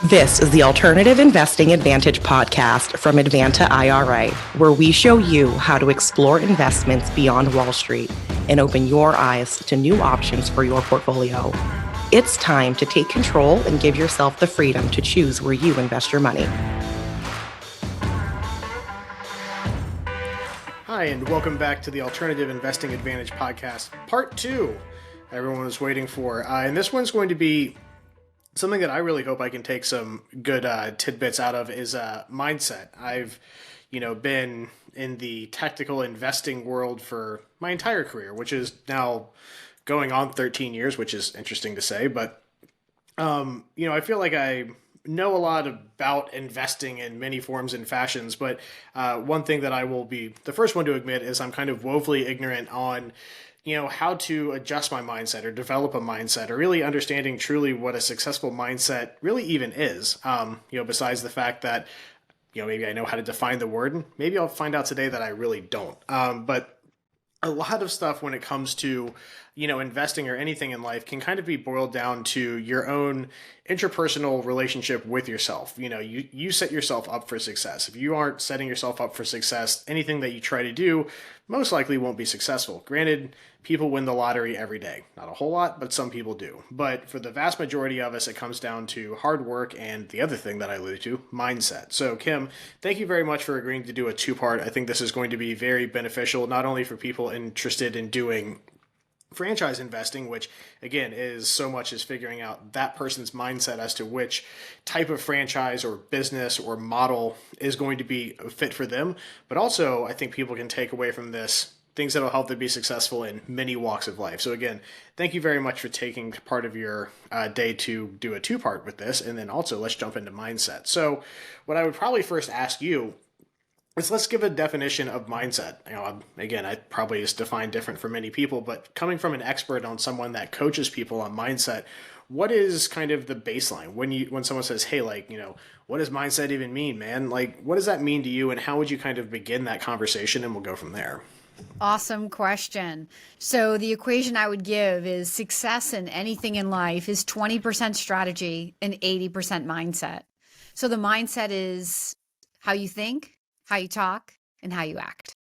This is the Alternative Investing Advantage podcast from Advanta IRA, where we show you how to explore investments beyond Wall Street and open your eyes to new options for your portfolio. It's time to take control and give yourself the freedom to choose where you invest your money. Hi, and welcome back to the Alternative Investing Advantage podcast, part 2. Everyone was waiting for. And this one's going to be something that I really hope I can take some good tidbits out of is mindset. I've, been in the technical investing world for my entire career, which is now going on 13 years, which is interesting to say. But, I feel like I know a lot about investing in many forms and fashions. But one thing that I will be the first one to admit is I'm kind of woefully ignorant on how to adjust my mindset or develop a mindset or really understanding truly what a successful mindset really even is. Besides the fact that, maybe I know how to define the word, and maybe I'll find out today that I really don't. But a lot of stuff when it comes to, investing or anything in life can kind of be boiled down to your own interpersonal relationship with yourself. You set yourself up for success. If you aren't setting yourself up for success, anything that you try to do most likely won't be successful. Granted, people win the lottery every day. Not a whole lot, but some people do. But for the vast majority of us, it comes down to hard work and the other thing that I alluded to, mindset. So Kim, thank you very much for agreeing to do a two-part. I think this is going to be very beneficial, not only for people interested in doing franchise investing, which again is so much as figuring out that person's mindset as to which type of franchise or business or model is going to be a fit for them. But also, I think people can take away from this things that will help them be successful in many walks of life. So again, thank you very much for taking part of your day to do a two-part with this. And then also let's jump into mindset. So what I would probably first ask you is let's give a definition of mindset. Again, I probably is defined different for many people, but coming from an expert on someone that coaches people on mindset, what is kind of the baseline when someone says, hey, what does mindset even mean, man? What does that mean to you? And how would you kind of begin that conversation? And we'll go from there. Awesome question. So the equation I would give is success in anything in life is 20% strategy and 80% mindset. So the mindset is how you think, how you talk, and how you act.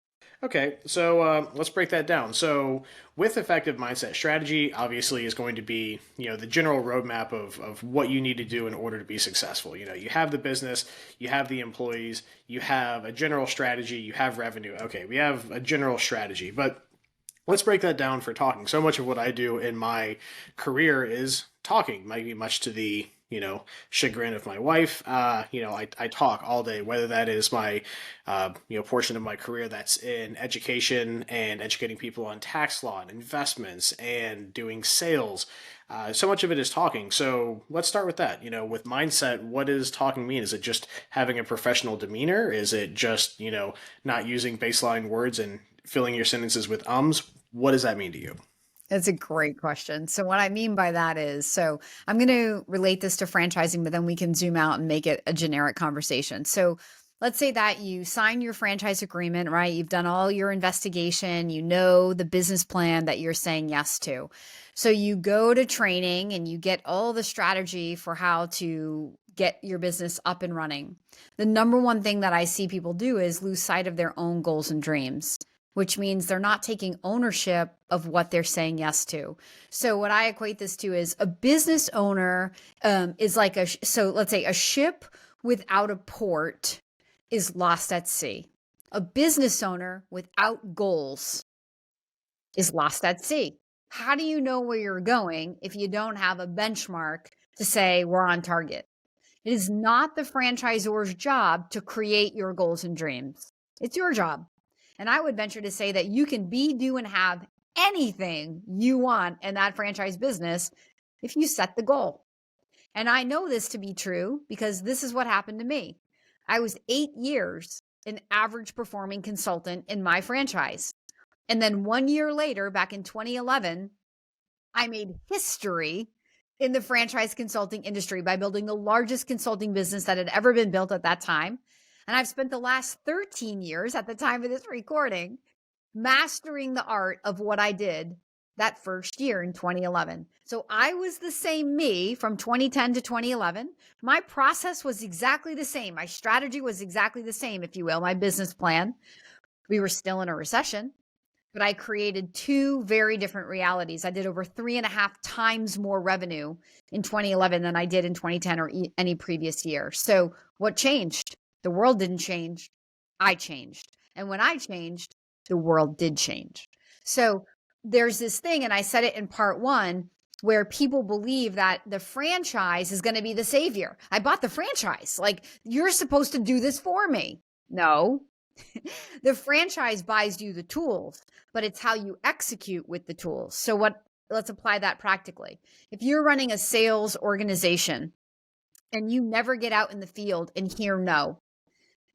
Okay, so let's break that down. So with effective mindset, strategy obviously is going to be, the general roadmap of what you need to do in order to be successful. You have the business, you have the employees, you have a general strategy, you have revenue. Okay, we have a general strategy, but let's break that down for talking. So much of what I do in my career is talking, maybe much to the chagrin of my wife. I talk all day, whether that is my, portion of my career that's in education and educating people on tax law and investments and doing sales. So much of it is talking. So let's start with that. With mindset, what does talking mean? Is it just having a professional demeanor? Is it just, not using baseline words and filling your sentences with ums? What does that mean to you? That's a great question. So what I mean by that is, so I'm going to relate this to franchising, but then we can zoom out and make it a generic conversation. So let's say that you sign your franchise agreement, right? You've done all your investigation, the business plan that you're saying yes to. So you go to training and you get all the strategy for how to get your business up and running. The number one thing that I see people do is lose sight of their own goals and dreams, which means they're not taking ownership of what they're saying yes to. So what I equate this to is a business owner is like so let's say a ship without a port is lost at sea. A business owner without goals is lost at sea. How do you know where you're going if you don't have a benchmark to say we're on target? It is not the franchisor's job to create your goals and dreams. It's your job. And I would venture to say that you can be, do, and have anything you want in that franchise business if you set the goal. And I know this to be true because this is what happened to me. I was 8 years an average performing consultant in my franchise. And then 1 year later, back in 2011, I made history in the franchise consulting industry by building the largest consulting business that had ever been built at that time. And I've spent the last 13 years at the time of this recording mastering the art of what I did that first year in 2011. So I was the same me from 2010 to 2011. My process was exactly the same. My strategy was exactly the same, if you will, my business plan. We were still in a recession, but I created two very different realities. I did over 3.5 times more revenue in 2011 than I did in 2010 or any previous year. So what changed? The world didn't change. I changed. And when I changed, the world did change. So there's this thing, and I said it in part one, where people believe that the franchise is going to be the savior. I bought the franchise. Like, you're supposed to do this for me. No, the franchise buys you the tools, but it's how you execute with the tools. So let's apply that practically. If you're running a sales organization and you never get out in the field and hear no,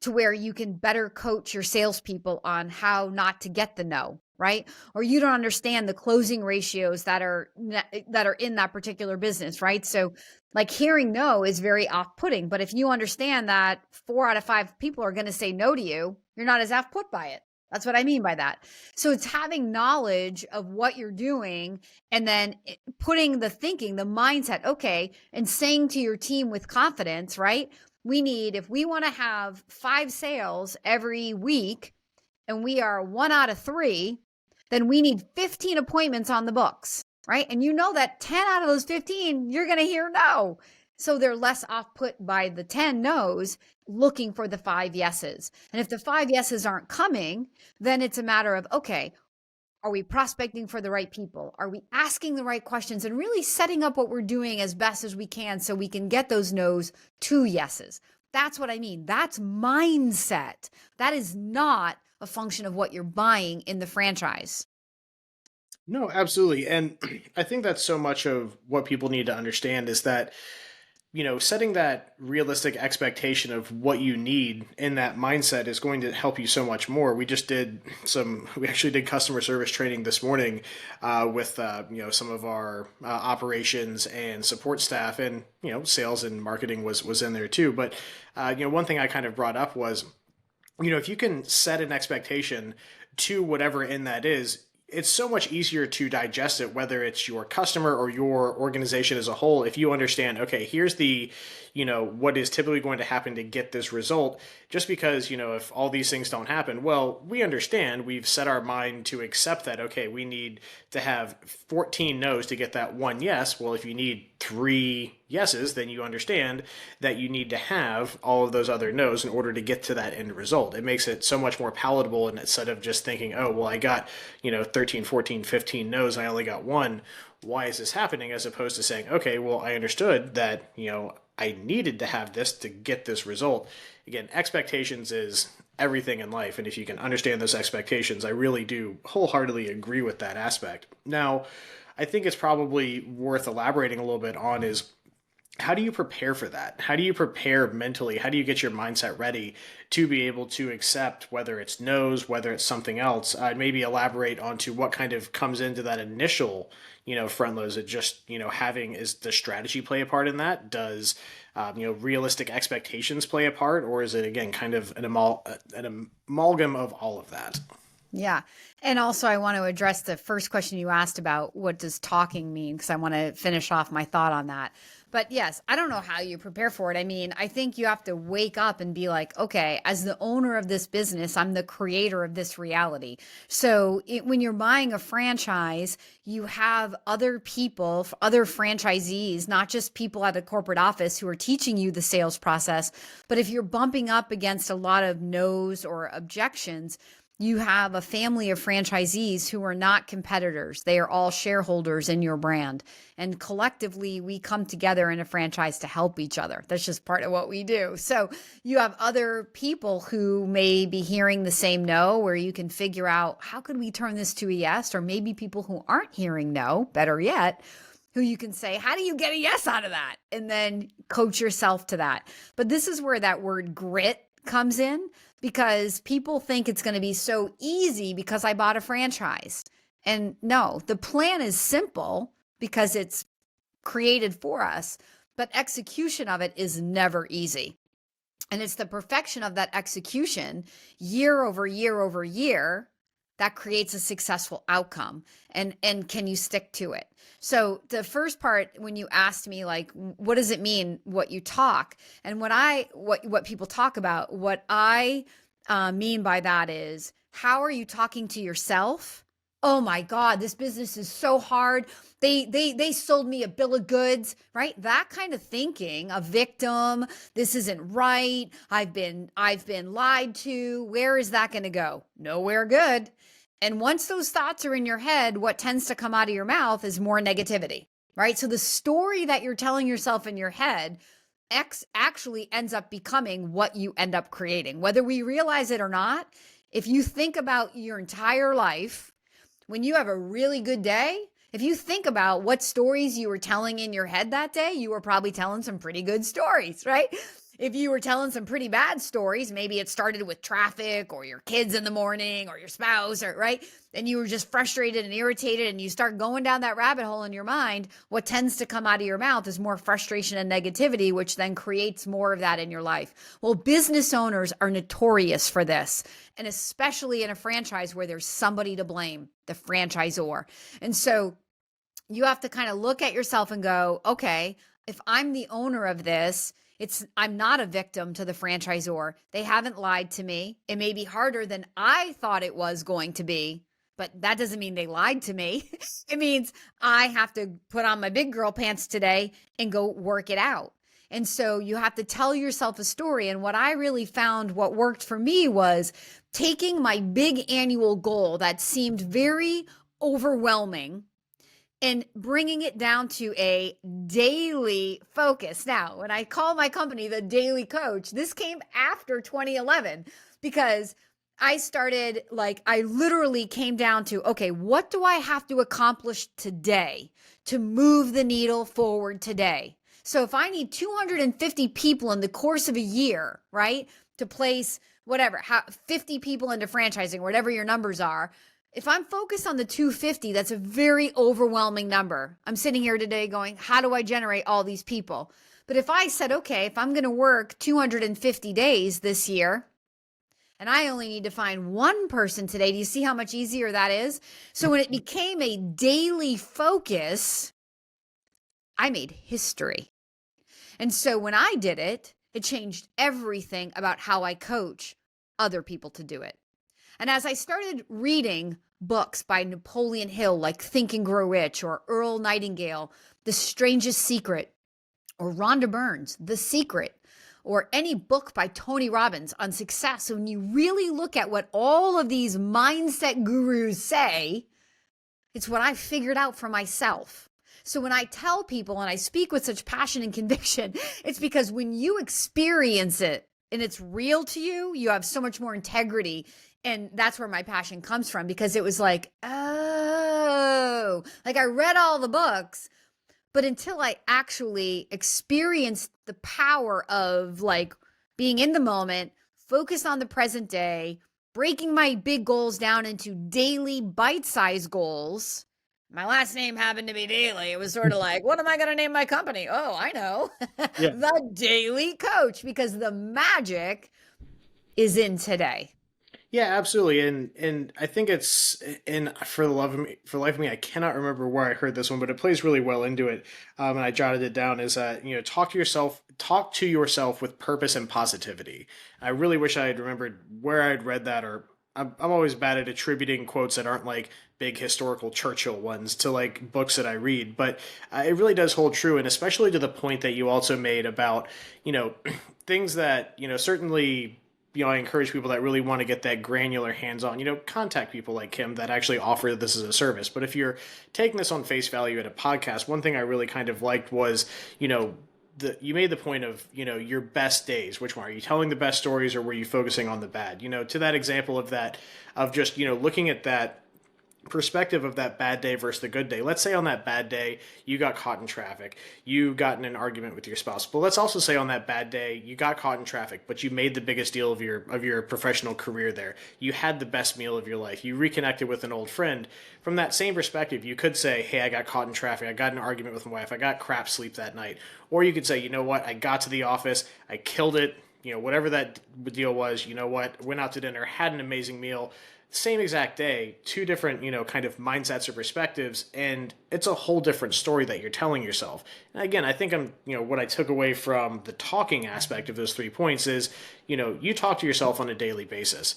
to where you can better coach your salespeople on how not to get the no, right? Or you don't understand the closing ratios that are in that particular business, right? So like hearing no is very off-putting, but if you understand that 4 out of 5 people are going to say no to you, you're not as off-put by it. That's what I mean by that. So it's having knowledge of what you're doing and then putting the thinking, the mindset, okay, and saying to your team with confidence, right? If we want to have 5 sales every week and we are 1 out of 3, then we need 15 appointments on the books, right? And you know that 10 out of those 15, you're going to hear no. So they're less off put by the 10 no's, looking for the 5 yeses. And if the 5 yeses aren't coming, then it's a matter of, okay, are we prospecting for the right people? Are we asking the right questions and really setting up what we're doing as best as we can so we can get those no's to yeses? That's what I mean. That's mindset. That is not a function of what you're buying in the franchise. No, absolutely. And I think that's so much of what people need to understand is that, setting that realistic expectation of what you need in that mindset is going to help you so much more. We actually did customer service training this morning with, some of our operations and support staff, and, sales and marketing was in there too. But, one thing I kind of brought up was, if you can set an expectation to whatever in that is, it's so much easier to digest it, whether it's your customer or your organization as a whole. If you understand, okay, here's what is typically going to happen to get this result, just because, if all these things don't happen, well, we understand, we've set our mind to accept that, okay, we need to have 14 no's to get that 1 yes. Well, if you need 3 yeses, then you understand that you need to have all of those other no's in order to get to that end result. It makes it so much more palatable, and instead of just thinking, oh, well, I got, 13, 14, 15 no's and I only got 1. Why is this happening? As opposed to saying, okay, well, I understood that, I needed to have this to get this result. Again, expectations is everything in life. And if you can understand those expectations, I really do wholeheartedly agree with that aspect. Now, I think it's probably worth elaborating a little bit on is, how do you prepare for that? How do you prepare mentally? How do you get your mindset ready to be able to accept whether it's no's, whether it's something else? Maybe elaborate onto what kind of comes into that initial, front load. Is it just, is the strategy play a part in that? Does, realistic expectations play a part? Or is it, again, kind of an amalgam of all of that? Yeah. And also, I want to address the first question you asked about what does talking mean, because I want to finish off my thought on that. But yes, I don't know how you prepare for it. I mean, I think you have to wake up and be like, okay, as the owner of this business, I'm the creator of this reality. So when you're buying a franchise, you have other people, other franchisees, not just people at a corporate office who are teaching you the sales process. But if you're bumping up against a lot of no's or objections, you have a family of franchisees who are not competitors. They are all shareholders in your brand. And collectively, we come together in a franchise to help each other. That's just part of what we do. So you have other people who may be hearing the same no, where you can figure out, how could we turn this to a yes? Or maybe people who aren't hearing no, better yet, who you can say, how do you get a yes out of that? And then coach yourself to that. But this is where that word grit comes in, because people think it's going to be so easy because I bought a franchise. And no, the plan is simple because it's created for us, but execution of it is never easy. And it's the perfection of that execution year over year over year that creates a successful outcome, and can you stick to it? So the first part, when you asked me, like, what does it mean what you talk, and what people talk about, what I mean by that is, how are you talking to yourself? Oh my God, this business is so hard. They sold me a bill of goods, right? That kind of thinking, a victim, this isn't right. I've been lied to. Where is that going to go? Nowhere good. And once those thoughts are in your head, what tends to come out of your mouth is more negativity, right? So the story that you're telling yourself in your head actually ends up becoming what you end up creating, whether we realize it or not. If you think about your entire life, when you have a really good day, if you think about what stories you were telling in your head that day, you were probably telling some pretty good stories, right? If you were telling some pretty bad stories, maybe it started with traffic or your kids in the morning or your spouse, or right? And you were just frustrated and irritated, and you start going down that rabbit hole in your mind. What tends to come out of your mouth is more frustration and negativity, which then creates more of that in your life. Well, business owners are notorious for this, and especially in a franchise where there's somebody to blame, the franchisor. And so you have to kind of look at yourself and go, okay, if I'm the owner of this, I'm not a victim to the franchisor. They haven't lied to me. It may be harder than I thought it was going to be, but that doesn't mean they lied to me. It means I have to put on my big girl pants today and go work it out. And so you have to tell yourself a story. And what I really found, what worked for me, was taking my big annual goal that seemed very overwhelming and bringing it down to a daily focus. Now, when I call my company the Daily Coach, this came after 2011, because I started, I literally came down to, okay, what do I have to accomplish today to move the needle forward today? So if I need 250 people in the course of a year, right, to place 50 people into franchising, whatever your numbers are, if I'm focused on the 250, that's a very overwhelming number. I'm sitting here today going, how do I generate all these people? But if I said, okay, if I'm going to work 250 days this year, and I only need to find one person today, do you see how much easier that is? So when it became a daily focus, I made history. And so when I did it, it changed everything about how I coach other people to do it. And as I started reading books by Napoleon Hill, like Think and Grow Rich, or Earl Nightingale, The Strangest Secret, or Rhonda Byrne's The Secret, or any book by Tony Robbins on success, when you really look at what all of these mindset gurus say, it's what I figured out for myself. So when I tell people and I speak with such passion and conviction, it's because when you experience it and it's real to you, you have so much more integrity. And that's where my passion comes from, because it was like, oh, like I read all the books, but until I actually experienced the power of being in the moment, focus on the present day, breaking my big goals down into daily bite-sized goals. My last name happened to be Daly. It was sort of like, what am I going to name my company? Oh, I know. Yeah. The Daily Coach, because the magic is in today. Yeah, absolutely. And I think for the life of me, I cannot remember where I heard this one, but it plays really well into it. And I jotted it down, is talk to yourself with purpose and positivity. I really wish I had remembered where I'd read that, or I'm always bad at attributing quotes that aren't like big historical Churchill ones to like books that I read, but it really does hold true. And especially to the point that you also made about, things that, certainly, I encourage people that really want to get that granular hands-on, contact people like Kim that actually offer this as a service. But if you're taking this on face value at a podcast, one thing I really kind of liked was, you made the point of, your best days. Which one? Are you telling the best stories, or were you focusing on the bad? To that example of that, of just, looking at that perspective of that bad day versus the good day. Let's say on that bad day, you got caught in traffic. You got in an argument with your spouse. But let's also say on that bad day, you got caught in traffic, but you made the biggest deal of your professional career there. You had the best meal of your life. You reconnected with an old friend. From that same perspective, you could say, hey, I got caught in traffic. I got in an argument with my wife. I got crap sleep that night. Or you could say, you know what? I got to the office. I killed it. Whatever that deal was, went out to dinner, had an amazing meal. same exact day, two different, kind of mindsets or perspectives, and it's a whole different story that you're telling yourself. And again, I think what I took away from the talking aspect of those 3 points is, you talk to yourself on a daily basis.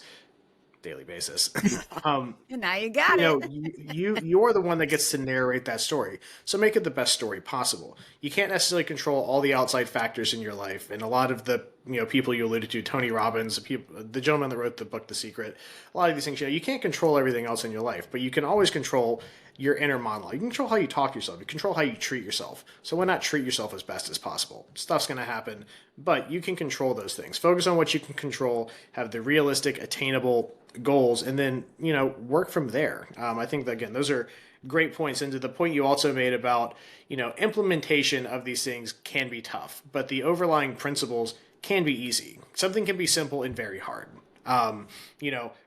And now you got it. You're the one that gets to narrate that story. So make it the best story possible. You can't necessarily control all the outside factors in your life, and a lot of the people you alluded to, Tony Robbins, the gentleman that wrote the book The Secret, a lot of these things, you can't control everything else in your life, but you can always control your inner monologue. You can control how you talk to yourself. You control how you treat yourself. So why not treat yourself as best as possible? Stuff's going to happen, but you can control those things. Focus on what you can control, have the realistic, attainable goals, and then, work from there. I think that, again, those are great points. And to the point you also made about, implementation of these things can be tough, but the overlying principles can be easy. Something can be simple and very hard.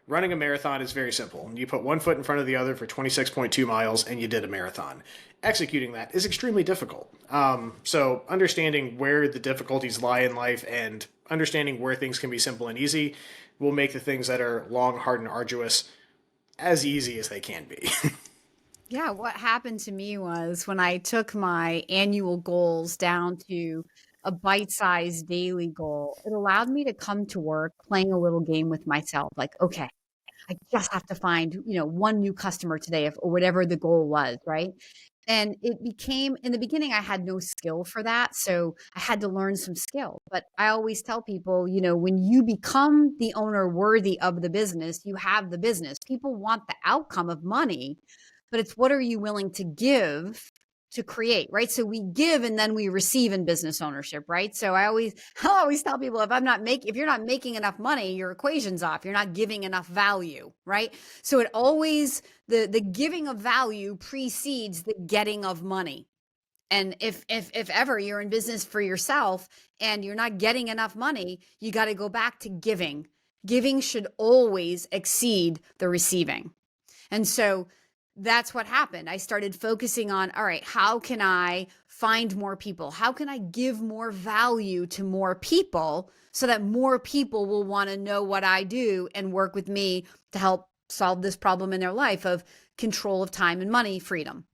Running a marathon is very simple. You put one foot in front of the other for 26.2 miles and you did a marathon. Executing that is extremely difficult. So understanding where the difficulties lie in life and understanding where things can be simple and easy will make the things that are long, hard, and arduous as easy as they can be. Yeah, what happened to me was when I took my annual goals down to a bite-sized daily goal, it allowed me to come to work playing a little game with myself. Like, okay, I just have to find, one new customer today, or whatever the goal was, right? And it became, in the beginning, I had no skill for that. So I had to learn some skill. But I always tell people, when you become the owner worthy of the business, you have the business. People want the outcome of money, but it's what are you willing to give to create, right? So we give and then we receive in business ownership, right? So I'll always tell people, if you're not making enough money, your equation's off. You're not giving enough value, right? So it always, the giving of value precedes the getting of money. And if ever you're in business for yourself and you're not getting enough money, you got to go back to giving. Giving should always exceed the receiving. And so that's what happened. I started focusing on, all right, how can I find more people? How can I give more value to more people so that more people will want to know what I do and work with me to help solve this problem in their life of control of time and money, freedom.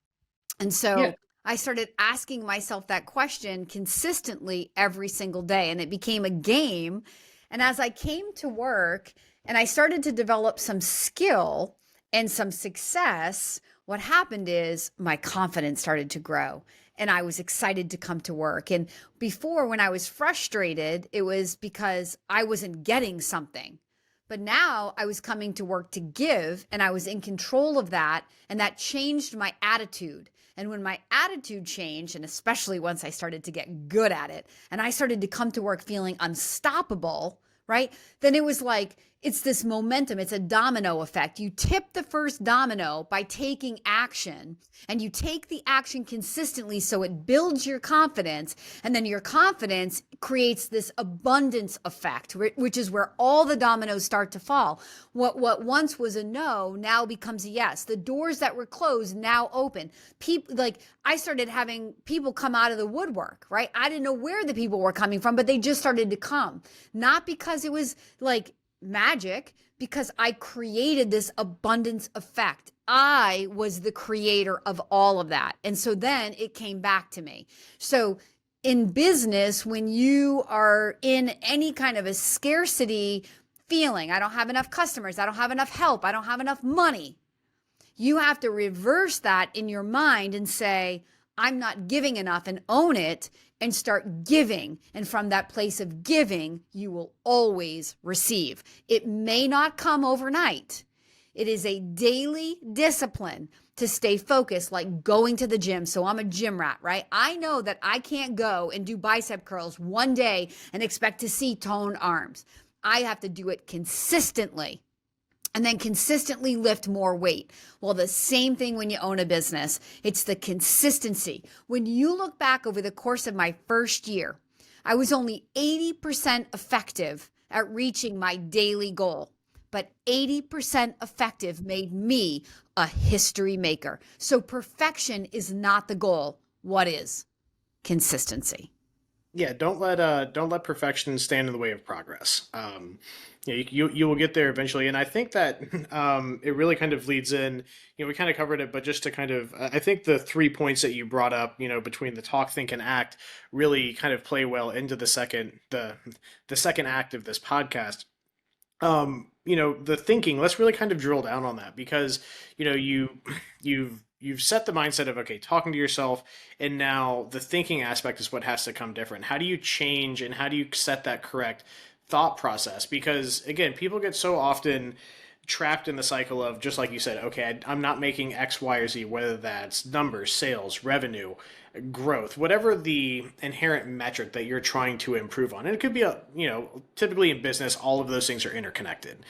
And so I started asking myself that question consistently every single day, and it became a game. And as I came to work and I started to develop some skill and some success, what happened is my confidence started to grow and I was excited to come to work. And before, when I was frustrated, it was because I wasn't getting something. But now I was coming to work to give and I was in control of that. And that changed my attitude. And when my attitude changed, and especially once I started to get good at it, and I started to come to work feeling unstoppable, right? Then it was like, it's this momentum. It's a domino effect. You tip the first domino by taking action, and you take the action consistently so it builds your confidence. And then your confidence creates this abundance effect, which is where all the dominoes start to fall. What once was a no now becomes a yes. The doors that were closed now open. People, like, I started having people come out of the woodwork, right? I didn't know where the people were coming from, but they just started to come. Not because it was like magic, because I created this abundance effect. I was the creator of all of that. And so then it came back to me. So in business, when you are in any kind of a scarcity feeling, I don't have enough customers, I don't have enough help, I don't have enough money, you have to reverse that in your mind and say, I'm not giving enough, and own it and start giving. And from that place of giving, you will always receive. It may not come overnight. It is a daily discipline to stay focused, like going to the gym. So I'm a gym rat, right? I know that I can't go and do bicep curls one day and expect to see toned arms. I have to do it consistently. And then consistently lift more weight. Well, the same thing when you own a business. It's the consistency. When you look back over the course of my first year, I was only 80% effective at reaching my daily goal. But 80% effective made me a history maker. So perfection is not the goal. What is? Consistency. Yeah, don't let perfection stand in the way of progress. Yeah, you will get there eventually, and I think that it really kind of leads in. We kind of covered it, but just to kind of, I think the 3 points that you brought up, between the talk, think, and act, really kind of play well into the second act of this podcast. The thinking. Let's really kind of drill down on that because you've set the mindset of, okay, talking to yourself, and now the thinking aspect is what has to come different. How do you change and how do you set that correct thought process? Because again, people get so often trapped in the cycle of, just like you said, okay, I'm not making X, Y, or Z, whether that's numbers, sales, revenue, growth, whatever the inherent metric that you're trying to improve on. And it could be typically in business, all of those things are interconnected.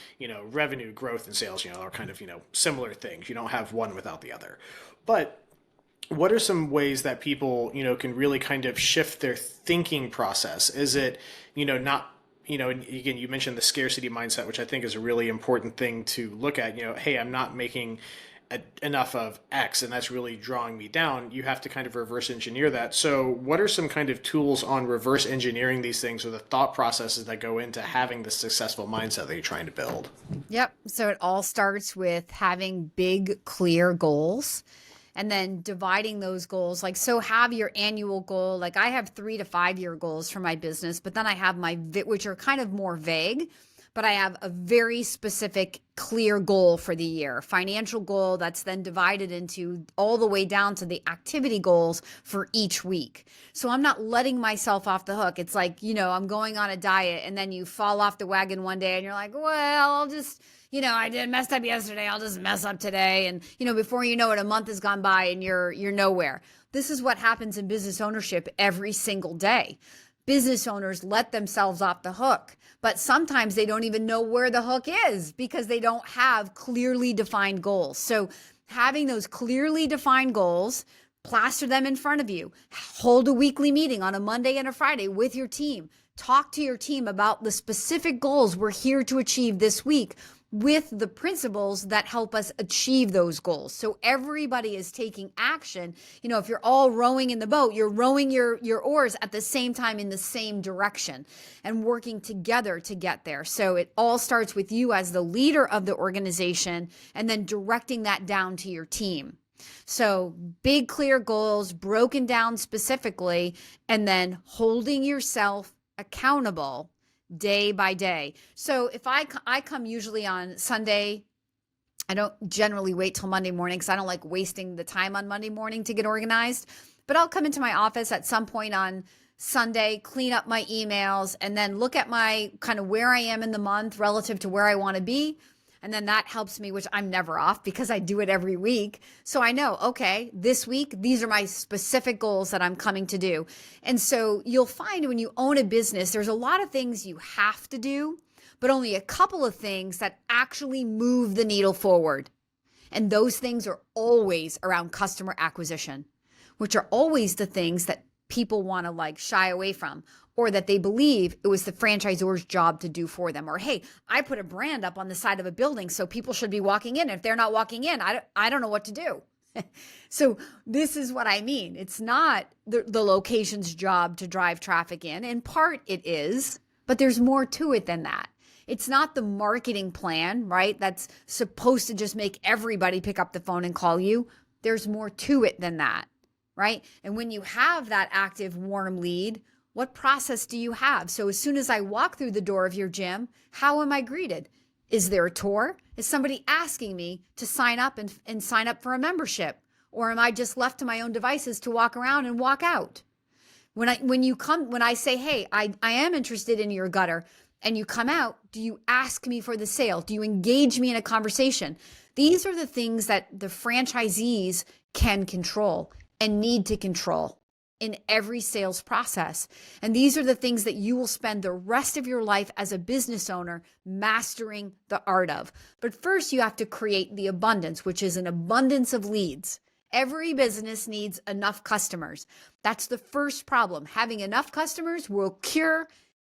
Revenue, growth, and sales, are kind of, similar things. You don't have one without the other. But what are some ways that people, can really kind of shift their thinking process? Is it, not, and again, you mentioned the scarcity mindset, which I think is a really important thing to look at. Hey, I'm not making enough of X, and that's really drawing me down. You have to kind of reverse engineer that. So what are some kind of tools on reverse engineering these things, or the thought processes that go into having the successful mindset that you're trying to build? Yep. So it all starts with having big, clear goals and then dividing those goals. So have your annual goal. Like I have 3 to 5 year goals for my business, but then I have which are kind of more vague, but I have a very specific, clear goal for the year, financial goal that's then divided into all the way down to the activity goals for each week. So I'm not letting myself off the hook. It's like, I'm going on a diet and then you fall off the wagon one day and you're like, well, I'll just, I did messed up yesterday. I'll just mess up today. And, before you know it, a month has gone by and you're nowhere. This is what happens in business ownership every single day. Business owners let themselves off the hook, but sometimes they don't even know where the hook is because they don't have clearly defined goals. So having those clearly defined goals, plaster them in front of you, hold a weekly meeting on a Monday and a Friday with your team, talk to your team about the specific goals we're here to achieve this week, with the principles that help us achieve those goals. So everybody is taking action. If you're all rowing in the boat, you're rowing your oars at the same time in the same direction and working together to get there. So it all starts with you as the leader of the organization and then directing that down to your team. So big, clear goals broken down specifically, and then holding yourself accountable day by day. So if I come usually on Sunday, I don't generally wait till Monday morning because I don't like wasting the time on Monday morning to get organized. But I'll come into my office at some point on Sunday, clean up my emails, and then look at my kind of where I am in the month relative to where I want to be. And then that helps me, which I'm never off because I do it every week. So I know, okay, this week, these are my specific goals that I'm coming to do. And so you'll find when you own a business, there's a lot of things you have to do, but only a couple of things that actually move the needle forward. And those things are always around customer acquisition, which are always the things that people want to shy away from, or that they believe it was the franchisor's job to do for them. Or, hey, I put a brand up on the side of a building, so people should be walking in. If they're not walking in, I don't know what to do. So this is what I mean. It's not the location's job to drive traffic in. In part it is, but there's more to it than that. It's not the marketing plan, right? That's supposed to just make everybody pick up the phone and call you. There's more to it than that, right? And when you have that active, warm lead, what process do you have? So as soon as I walk through the door of your gym, how am I greeted? Is there a tour? Is somebody asking me to sign up and sign up for a membership? Or am I just left to my own devices to walk around and walk out? When I say, hey, I am interested in your gutter, and you come out, do you ask me for the sale? Do you engage me in a conversation? These are the things that the franchisees can control and need to control in every sales process. And these are the things that you will spend the rest of your life as a business owner mastering the art of. But first, you have to create the abundance, which is an abundance of leads. Every business needs enough customers. That's the first problem. Having enough customers will cure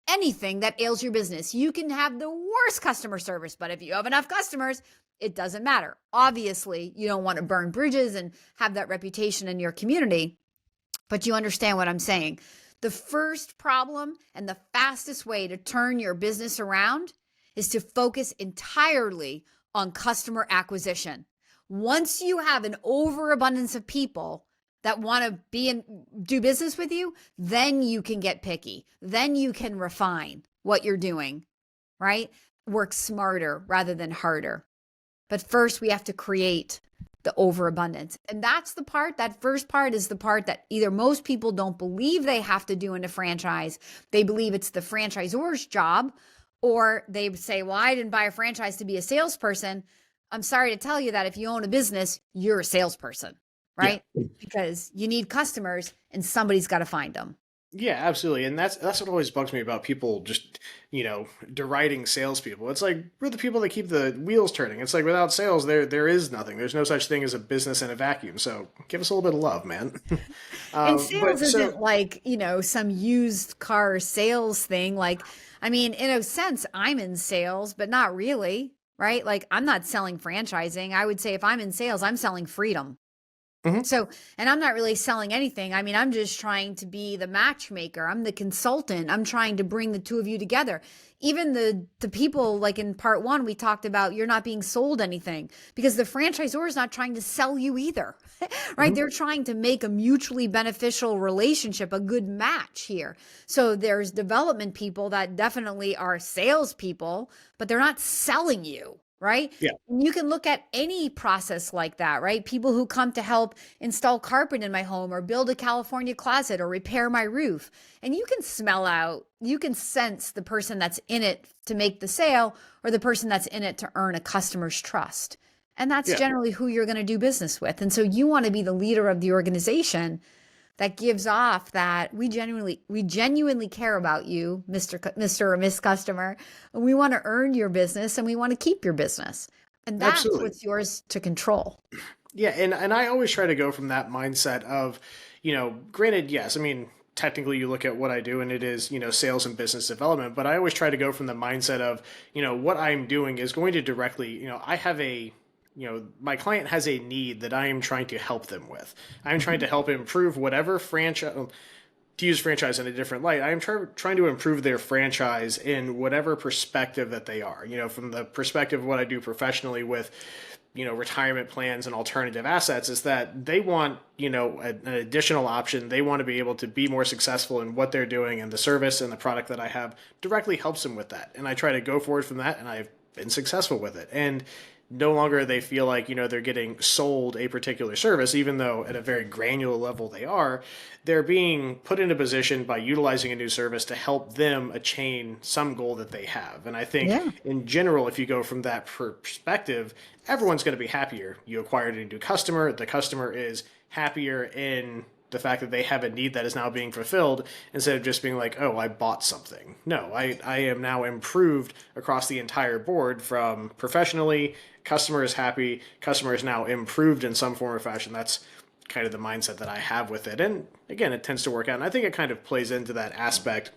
anything that ails your business. You can have the worst customer service, but if you have enough customers, it doesn't matter. Obviously, you don't want to burn bridges and have that reputation in your community, but you understand what I'm saying. The first problem and the fastest way to turn your business around is to focus entirely on customer acquisition. Once you have an overabundance of people that want to do business with you, then you can get picky. Then you can refine what you're doing, right? Work smarter rather than harder. But first we have to create the overabundance. And that's the part, that first part is the part that either most people don't believe they have to do in a franchise. They believe it's the franchisor's job, or they say, well, I didn't buy a franchise to be a salesperson. I'm sorry to tell you that if you own a business, you're a salesperson, right? Yeah. Because you need customers and somebody's got to find them. Yeah, absolutely. And that's what always bugs me about people just, deriding salespeople. It's like, we're the people that keep the wheels turning. It's like, without sales, there is nothing. There's no such thing as a business in a vacuum. So give us a little bit of love, man. And sales isn't like, some used car sales thing. Like, I mean, in a sense, I'm in sales, but not really, right? Like, I'm not selling franchising. I would say if I'm in sales, I'm selling freedom. Mm-hmm. So, and I'm not really selling anything. I mean, I'm just trying to be the matchmaker. I'm the consultant. I'm trying to bring the two of you together. Even the people, like in part one, we talked about you're not being sold anything because the franchisor is not trying to sell you either, right? Mm-hmm. They're trying to make a mutually beneficial relationship, a good match here. So there's development people that definitely are salespeople, but they're not selling you. Right? Yeah. You can look at any process like that, right? People who come to help install carpet in my home or build a California closet or repair my roof. And you can smell out, you can sense the person that's in it to make the sale or the person that's in it to earn a customer's trust. And that's generally who you're going to do business with. And so you want to be the leader of the organization that gives off that we genuinely care about you, Mr. or Miss Customer. And we want to earn your business and we want to keep your business. And that's Absolutely. What's yours to control. Yeah. And I always try to go from that mindset of, granted, yes, I mean, technically you look at what I do and it is, sales and business development, but I always try to go from the mindset of, what I'm doing is going to directly, I have my client has a need that I am trying to help them with. I'm trying to help improve whatever franchise, to use franchise in a different light, I'm trying to improve their franchise in whatever perspective that they are, from the perspective of what I do professionally with, retirement plans and alternative assets is that they want, an additional option. They want to be able to be more successful in what they're doing, and the service and the product that I have directly helps them with that. And I try to go forward from that, and I've been successful with it. And no longer they feel like, they're getting sold a particular service, even though at a very granular level they're being put in a position by utilizing a new service to help them attain some goal that they have. And I think in general, if you go from that perspective, everyone's going to be happier. You acquired a new customer. The customer is happier in the fact that they have a need that is now being fulfilled instead of just being like, oh, I bought something. No, I am now improved across the entire board from professionally, customer is happy, customer is now improved in some form or fashion. That's kind of the mindset that I have with it. And again, it tends to work out. And I think it kind of plays into that aspect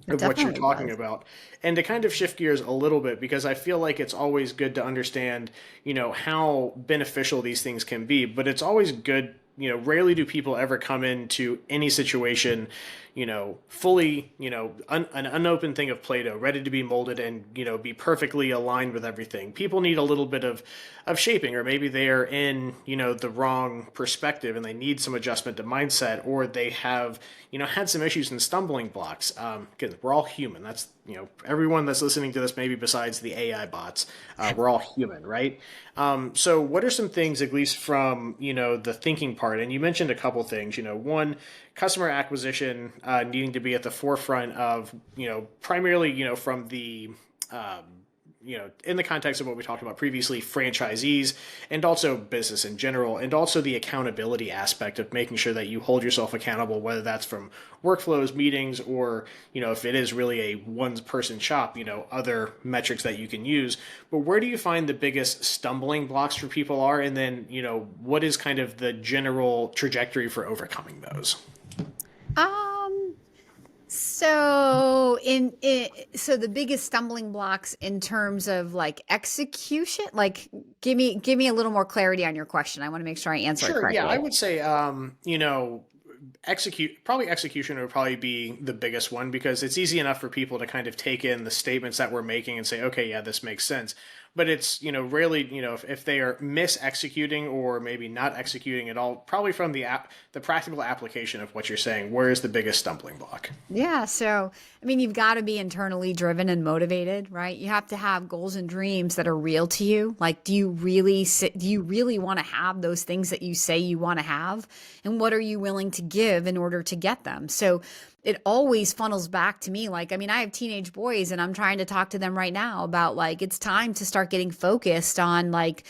of what you're talking about. And to kind of shift gears a little bit, because I feel like it's always good to understand, how beneficial these things can be, but it's always good. Rarely do people ever come into any situation, fully, an unopened thing of Play-Doh, ready to be molded and, be perfectly aligned with everything. People need a little bit of shaping, or maybe they are in, the wrong perspective and they need some adjustment to mindset, or they have, had some issues and stumbling blocks. Because we're all human. That's, everyone that's listening to this, maybe besides the AI bots, we're all human, right? So what are some things, at least from, the thinking part? And you mentioned a couple things, one, customer acquisition needing to be at the forefront of, primarily, from the, in the context of what we talked about previously, franchisees, and also business in general, and also the accountability aspect of making sure that you hold yourself accountable, whether that's from workflows, meetings, or, if it is really a one-person shop, other metrics that you can use. But where do you find the biggest stumbling blocks for people are? And then, what is kind of the general trajectory for overcoming those? So so the biggest stumbling blocks in terms of like execution, like give me a little more clarity on your question. I want to make sure I answer it correctly. Yeah, I would say, execution would probably be the biggest one, because it's easy enough for people to kind of take in the statements that we're making and say, okay, yeah, this makes sense. But it's, really, if they are mis-executing or maybe not executing at all, probably from the practical application of what you're saying, where is the biggest stumbling block? Yeah. So, I mean, you've got to be internally driven and motivated, right? You have to have goals and dreams that are real to you. Like, do you really want to have those things that you say you want to have? And what are you willing to give in order to get them? So it always funnels back to me. Like, I mean, I have teenage boys and I'm trying to talk to them right now about like, it's time to start getting focused on like,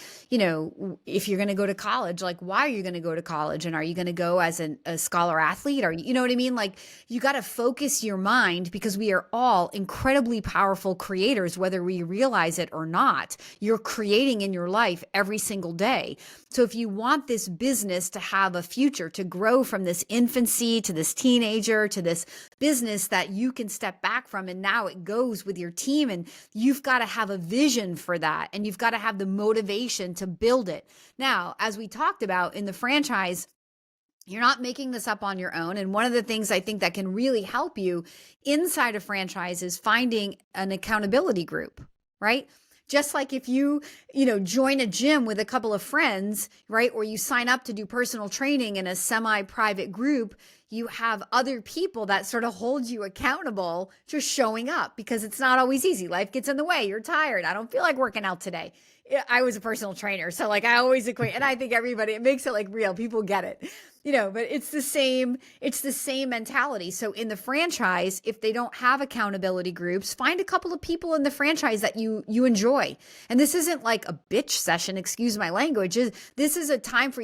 if you're going to go to college, like, why are you going to go to college? And are you going to go as a scholar athlete? Or, you know what I mean? Like, you got to focus your mind, because we are all incredibly powerful creators, whether we realize it or not. You're creating in your life every single day. So if you want this business to have a future, to grow from this infancy to this teenager to this business that you can step back from, and now it goes with your team, and you've got to have a vision for that, and you've got to have the motivation to build it. Now, as we talked about in the franchise, you're not making this up on your own. And one of the things I think that can really help you inside a franchise is finding an accountability group, right? Just like if you join a gym with a couple of friends, right? Or you sign up to do personal training in a semi-private group, you have other people that sort of hold you accountable to showing up, because it's not always easy. Life gets in the way. You're tired. I don't feel like working out today. I was a personal trainer, so like I always equate, and I think it makes it like real. People get it, but it's the same mentality. So in the franchise, if they don't have accountability groups, find a couple of people in the franchise that you enjoy. And this isn't like a bitch session, excuse my language. This is a time for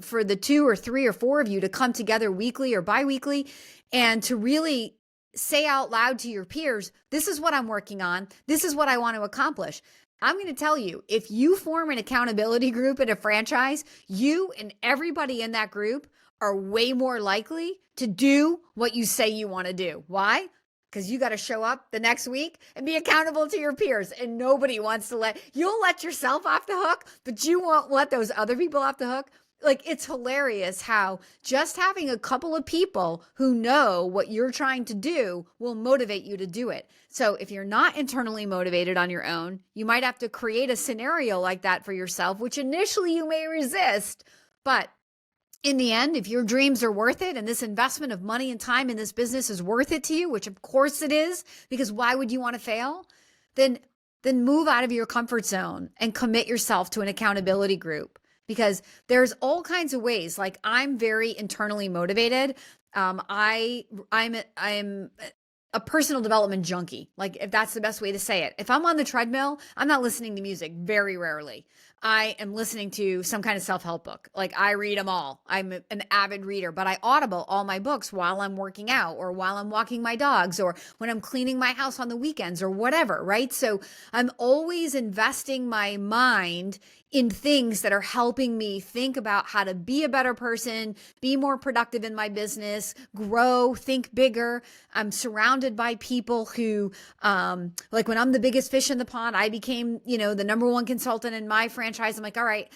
for the 2 or 3 or 4 of you to come together weekly or bi-weekly and to really say out loud to your peers, this is what I'm working on. This is what I want to accomplish. I'm going to tell you, if you form an accountability group at a franchise, you and everybody in that group are way more likely to do what you say you want to do. Why? Because you got to show up the next week and be accountable to your peers. And nobody wants to you'll let yourself off the hook, but you won't let those other people off the hook. Like, it's hilarious how just having a couple of people who know what you're trying to do will motivate you to do it. So if you're not internally motivated on your own, you might have to create a scenario like that for yourself, which initially you may resist. But in the end, if your dreams are worth it and this investment of money and time in this business is worth it to you, which of course it is, because why would you want to fail? Then move out of your comfort zone and commit yourself to an accountability group. Because there's all kinds of ways. Like, I'm very internally motivated. I'm a personal development junkie. Like, if that's the best way to say it. If I'm on the treadmill, I'm not listening to music, very rarely. I am listening to some kind of self-help book. Like, I read them all. I'm an avid reader, but I audible all my books while I'm working out or while I'm walking my dogs or when I'm cleaning my house on the weekends or whatever, right? So I'm always investing my mind in things that are helping me think about how to be a better person, be more productive in my business, grow, think bigger. I'm surrounded by people who, like when I'm the biggest fish in the pond, I became, the number one consultant in my franchise. I'm like, all right,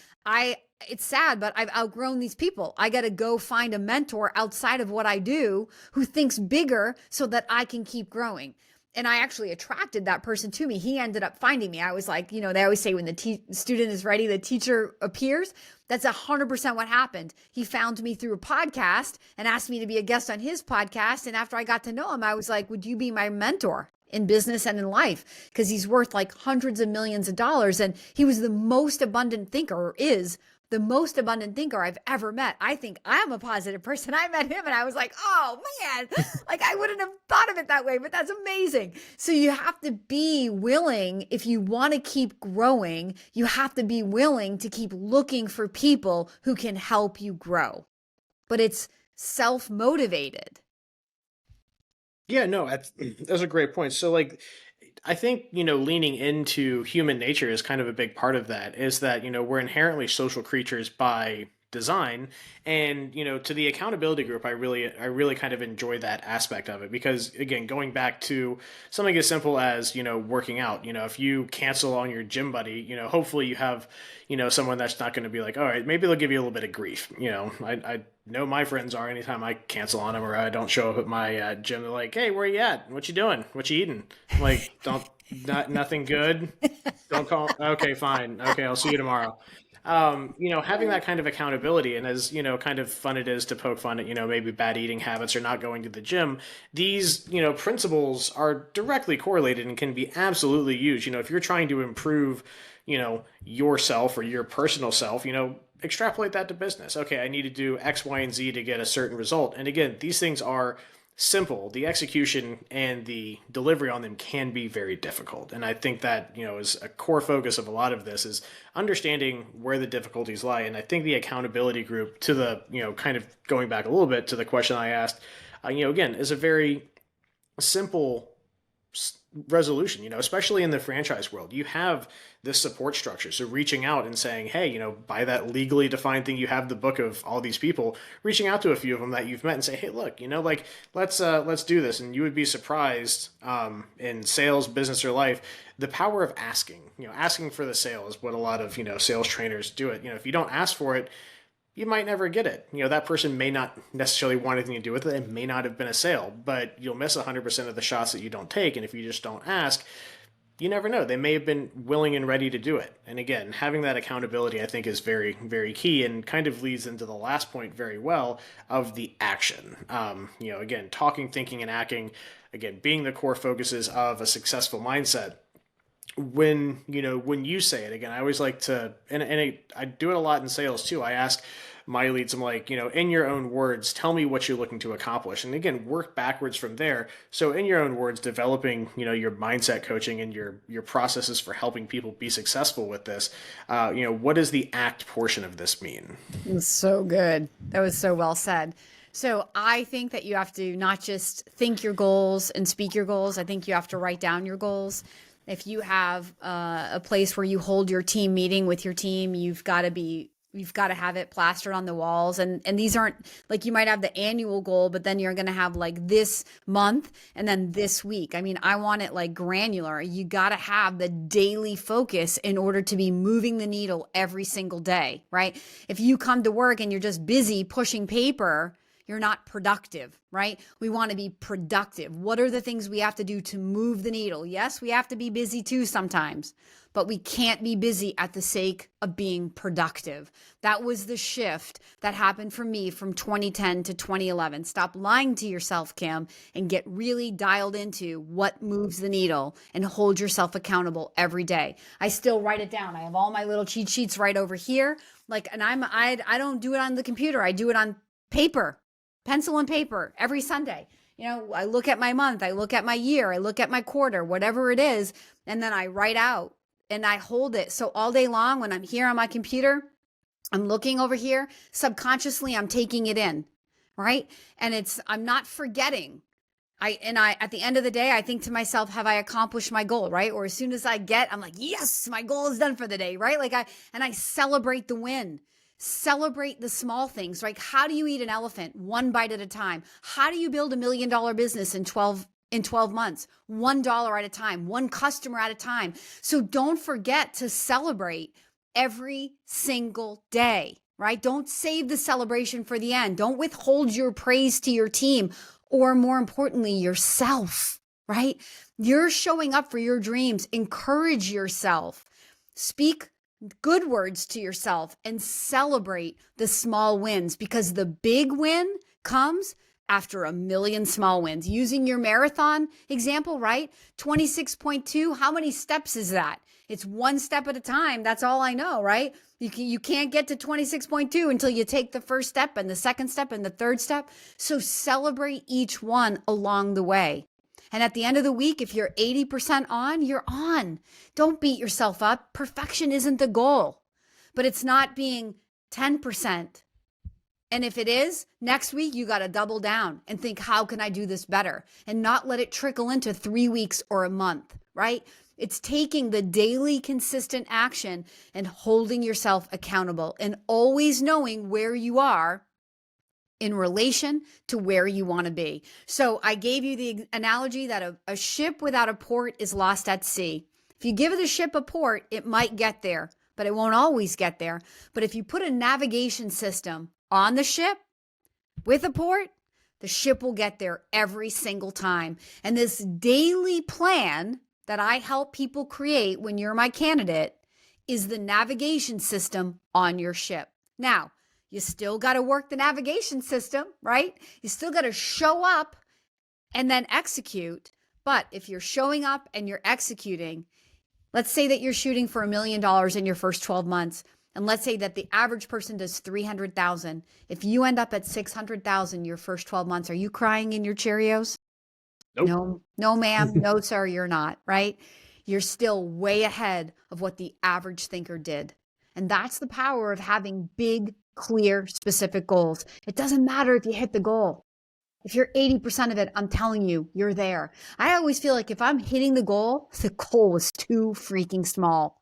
it's sad, but I've outgrown these people. I got to go find a mentor outside of what I do who thinks bigger so that I can keep growing. And I actually attracted that person to me. He ended up finding me. I was like, they always say when the student is ready, the teacher appears. That's 100% what happened. He found me through a podcast and asked me to be a guest on his podcast. And after I got to know him, I was like, would you be my mentor in business and in life? Because he's worth like hundreds of millions of dollars. And he was the most abundant thinker, or is the most abundant thinker I've ever met. I think I'm a positive person. I met him and I was like, oh man, like I wouldn't have thought of it that way, but that's amazing. So you have to be willing, if you want to keep growing, you have to be willing to keep looking for people who can help you grow. But it's self-motivated. Yeah, no, that's a great point. So like, I think, leaning into human nature is kind of a big part of that, is that, we're inherently social creatures by design. And, to the accountability group, I really kind of enjoy that aspect of it, because again, going back to something as simple as, working out, if you cancel on your gym buddy, hopefully you have, someone that's not going to be like, all right, maybe they'll give you a little bit of grief. I know my friends are, anytime I cancel on them or I don't show up at my gym, they're like, hey, where you at? What you doing? What you eating? I'm like, nothing good. Don't call. Okay, fine. Okay, I'll see you tomorrow. Having that kind of accountability, and as, kind of fun it is to poke fun at, maybe bad eating habits or not going to the gym, these, principles are directly correlated and can be absolutely used. If you're trying to improve, yourself or your personal self, extrapolate that to business. Okay, I need to do X, Y, and Z to get a certain result. And again, these things are simple. The execution and the delivery on them can be very difficult. And I think that, is a core focus of a lot of this, is understanding where the difficulties lie. And I think the accountability group, to the, kind of going back a little bit to the question I asked, again, is a very simple resolution, especially in the franchise world. You have this support structure. So reaching out and saying, hey, by that legally defined thing, you have the book of all these people, reaching out to a few of them that you've met and say, hey, look, let's do this. And you would be surprised, in sales, business, or life, the power of asking. Asking for the sale is what a lot of, sales trainers do it. If you don't ask for it, you might never get it. That person may not necessarily want anything to do with it. It may not have been a sale, but you'll miss 100% of the shots that you don't take. And if you just don't ask, you never know. They may have been willing and ready to do it. And again, having that accountability, I think, is very, very key, and kind of leads into the last point very well, of the action. Again, talking, thinking, and acting, again, being the core focuses of a successful mindset. When you say it, again, I always like to, and I do it a lot in sales too. I ask my leads, I'm like, in your own words, tell me what you're looking to accomplish. And again, work backwards from there. So in your own words, developing, your mindset coaching and your processes for helping people be successful with this. What does the act portion of this mean? So good. That was so well said. So I think that you have to not just think your goals and speak your goals. I think you have to write down your goals. If you have a place where you hold your team meeting with your team, you've got to have it plastered on the walls. And these aren't like, you might have the annual goal, but then you're going to have like this month and then this week. I mean, I want it like granular. You got to have the daily focus in order to be moving the needle every single day, right? If you come to work and you're just busy pushing paper, you're not productive, right? We want to be productive. What are the things we have to do to move the needle? Yes, we have to be busy too sometimes, but we can't be busy at the sake of being productive. That was the shift that happened for me from 2010 to 2011. Stop lying to yourself, Kim, and get really dialed into what moves the needle and hold yourself accountable every day. I still write it down. I have all my little cheat sheets right over here. And I don't do it on the computer. I do it on paper. Pencil and paper every Sunday. I look at my month, I look at my year, I look at my quarter, whatever it is, and then I write out and I hold it. So all day long when I'm here on my computer, I'm looking over here, subconsciously I'm taking it in, right? And I'm not forgetting. At the end of the day, I think to myself, have I accomplished my goal, right? Or as soon as I'm like, yes, my goal is done for the day, right? I celebrate the win. Celebrate the small things, right? How do you eat an elephant? One bite at a time. How do you build $1 million business in 12 months? $1 at a time, one customer at a time. So don't forget to celebrate every single day, right? Don't save the celebration for the end. Don't withhold your praise to your team, or more importantly, yourself, right? You're showing up for your dreams. Encourage yourself. Speak good words to yourself and celebrate the small wins, because the big win comes after 1 million small wins. Using your marathon example, right? 26.2, how many steps is that? It's one step at a time. That's all I know, right? You can't get to 26.2 until you take the first step and the second step and the third step. So celebrate each one along the way. And at the end of the week, if you're 80% on, you're on. Don't beat yourself up. Perfection isn't the goal, but it's not being 10%. And if it is, next week, you got to double down and think, how can I do this better? And not let it trickle into 3 weeks or a month, right? It's taking the daily consistent action and holding yourself accountable and always knowing where you are in relation to where you want to be. So I gave you the analogy that a ship without a port is lost at sea. If you give the ship a port, it might get there, but it won't always get there. But if you put a navigation system on the ship with a port, the ship will get there every single time. And this daily plan that I help people create when you're my candidate is the navigation system on your ship. Now, you still got to work the navigation system, right? You still got to show up and then execute. But if you're showing up and you're executing, let's say that you're shooting for $1 million in your first 12 months. And let's say that the average person does 300,000. If you end up at 600,000 your first 12 months, are you crying in your Cheerios? Nope. No, ma'am. No, sir, you're not, right? You're still way ahead of what the average thinker did. And that's the power of having big, clear, specific goals. It doesn't matter if you hit the goal. If you're 80% of it, I'm telling you, you're there. I always feel like if I'm hitting the goal was too freaking small.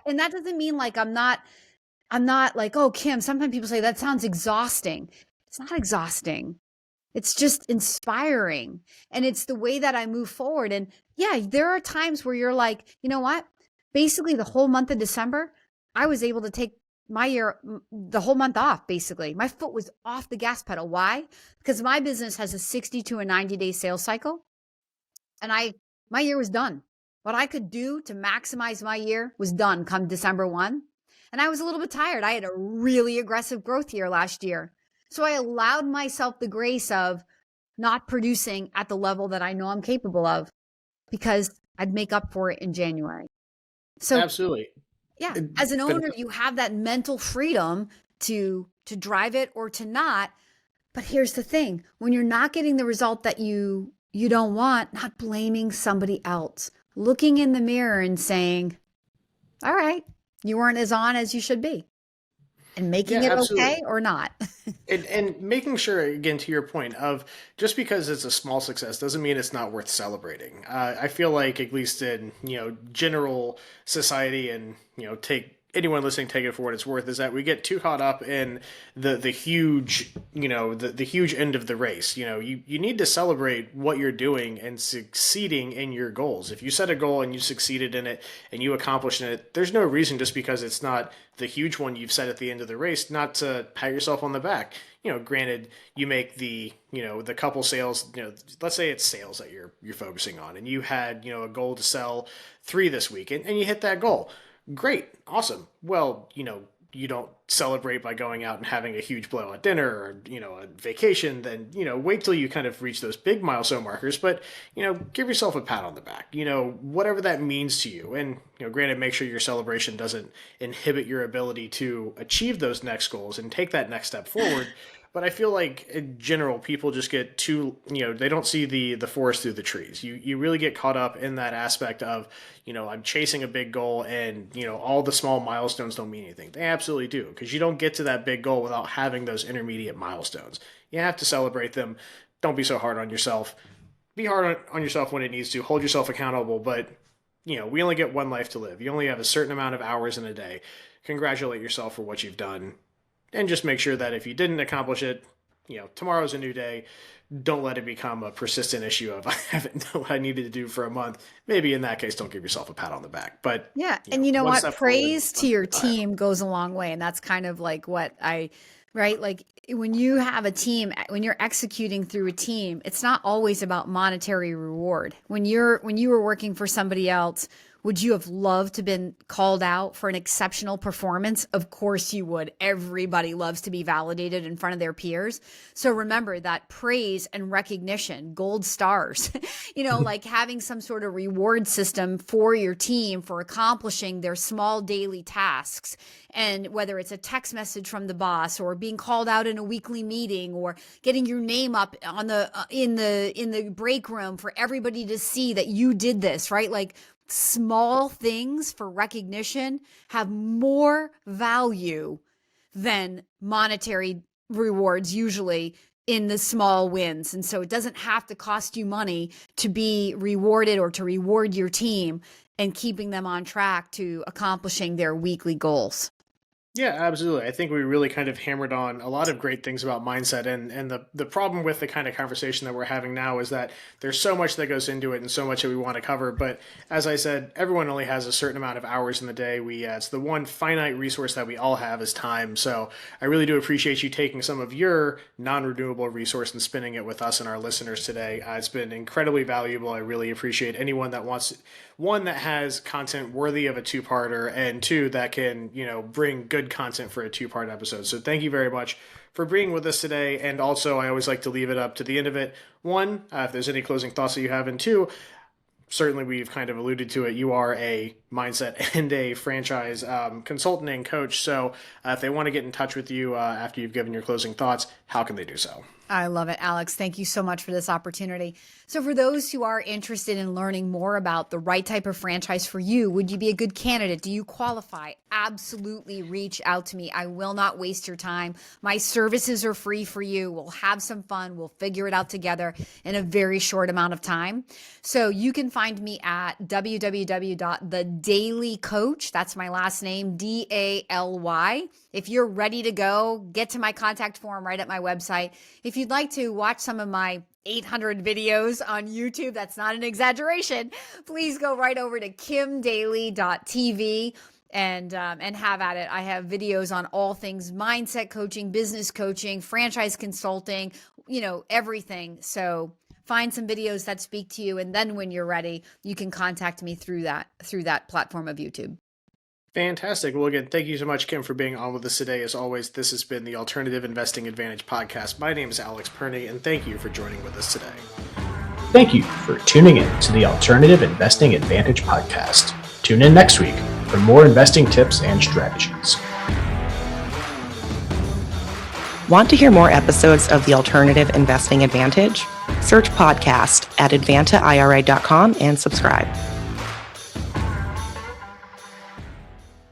And that doesn't mean like I'm not like, oh, Kim, sometimes people say that sounds exhausting. It's not exhausting. It's just inspiring. And it's the way that I move forward. And yeah, there are times where you're like, you know what? Basically, the whole month of December, I was able to take the whole month off, basically. My foot was off the gas pedal. Why? Because my business has a 60 to a 90-day sales cycle. And my year was done. What I could do to maximize my year was done come December 1. And I was a little bit tired. I had a really aggressive growth year last year. So I allowed myself the grace of not producing at the level that I know I'm capable of because I'd make up for it in January. So absolutely. Yeah. As an owner, you have that mental freedom to drive it or to not. But here's the thing. When you're not getting the result that you don't want, not blaming somebody else, looking in the mirror and saying, all right, you weren't as on as you should be. And making it absolutely. Okay or not. and making sure, again, to your point of just because it's a small success doesn't mean it's not worth celebrating. I feel like at least in, general society and, take anyone listening, take it for what it's worth, is that we get too caught up in the huge, the huge end of the race. You need to celebrate what you're doing and succeeding in your goals. If you set a goal and you succeeded in it and you accomplished it, there's no reason just because it's not the huge one you've set at the end of the race not to pat yourself on the back. Granted, you make the couple sales, let's say it's sales that you're focusing on, and you had, a goal to sell 3 this week and you hit that goal. Great. Awesome. Well, you don't celebrate by going out and having a huge blowout dinner or, a vacation. Then, wait till you kind of reach those big milestone markers, but, give yourself a pat on the back, whatever that means to you. And, granted, make sure your celebration doesn't inhibit your ability to achieve those next goals and take that next step forward. But I feel like in general, people just get too, they don't see the forest through the trees. You really get caught up in that aspect of, I'm chasing a big goal and, all the small milestones don't mean anything. They absolutely do, because you don't get to that big goal without having those intermediate milestones. You have to celebrate them. Don't be so hard on yourself. Be hard on yourself when it needs to. Hold yourself accountable. But, we only get one life to live. You only have a certain amount of hours in a day. Congratulate yourself for what you've done. And just make sure that if you didn't accomplish it, tomorrow's a new day. Don't let it become a persistent issue of I haven't done what I needed to do for a month. Maybe in that case, don't give yourself a pat on the back. But yeah, and you know what? Praise to your team goes a long way, and that's kind of like what right? Like when you have a team, when you're executing through a team, it's not always about monetary reward. When you were working for somebody else, would you have loved to have been called out for an exceptional performance? Of course you would. Everybody loves to be validated in front of their peers. So remember that praise and recognition, gold stars, like having some sort of reward system for your team for accomplishing their small daily tasks. And whether it's a text message from the boss or being called out in a weekly meeting or getting your name up on in the break room for everybody to see that you did this, right? Like small things for recognition have more value than monetary rewards usually in the small wins. And so it doesn't have to cost you money to be rewarded or to reward your team and keeping them on track to accomplishing their weekly goals. Yeah, absolutely. I think we really kind of hammered on a lot of great things about mindset. And the problem with the kind of conversation that we're having now is that there's so much that goes into it and so much that we want to cover. But as I said, everyone only has a certain amount of hours in the day. It's the one finite resource that we all have is time. So I really do appreciate you taking some of your non-renewable resource and spending it with us and our listeners today. It's been incredibly valuable. I really appreciate anyone that wants, one, that has content worthy of a two-parter, and two, that can, bring good content for a two-part episode. So thank you very much for being with us today. And also, I always like to leave it up to the end of it. One, if there's any closing thoughts that you have, and two, certainly we've kind of alluded to it. You are a mindset and a franchise consultant and coach. So if they want to get in touch with you after you've given your closing thoughts, how can they do so? I love it, Alex. Thank you so much for this opportunity. So for those who are interested in learning more about the right type of franchise for you, would you be a good candidate? Do you qualify? Absolutely reach out to me. I will not waste your time. My services are free for you. We'll have some fun. We'll figure it out together in a very short amount of time. So you can find me at www.thedailycoach. That's my last name, Daly. If you're ready to go, get to my contact form right at my website. If you'd like to watch some of my 800 videos on YouTube, that's not an exaggeration, please go right over to kimdaly.tv and have at it. I have videos on all things mindset coaching, business coaching, franchise consulting, everything. So find some videos that speak to you. And then when you're ready, you can contact me through that platform of YouTube. Fantastic. Well, again, thank you so much, Kim, for being on with us today. As always, this has been the Alternative Investing Advantage podcast. My name is Alex Perny, and thank you for joining with us today. Thank you for tuning in to the Alternative Investing Advantage podcast. Tune in next week for more investing tips and strategies. Want to hear more episodes of the Alternative Investing Advantage? Search podcast at advantaira.com and subscribe.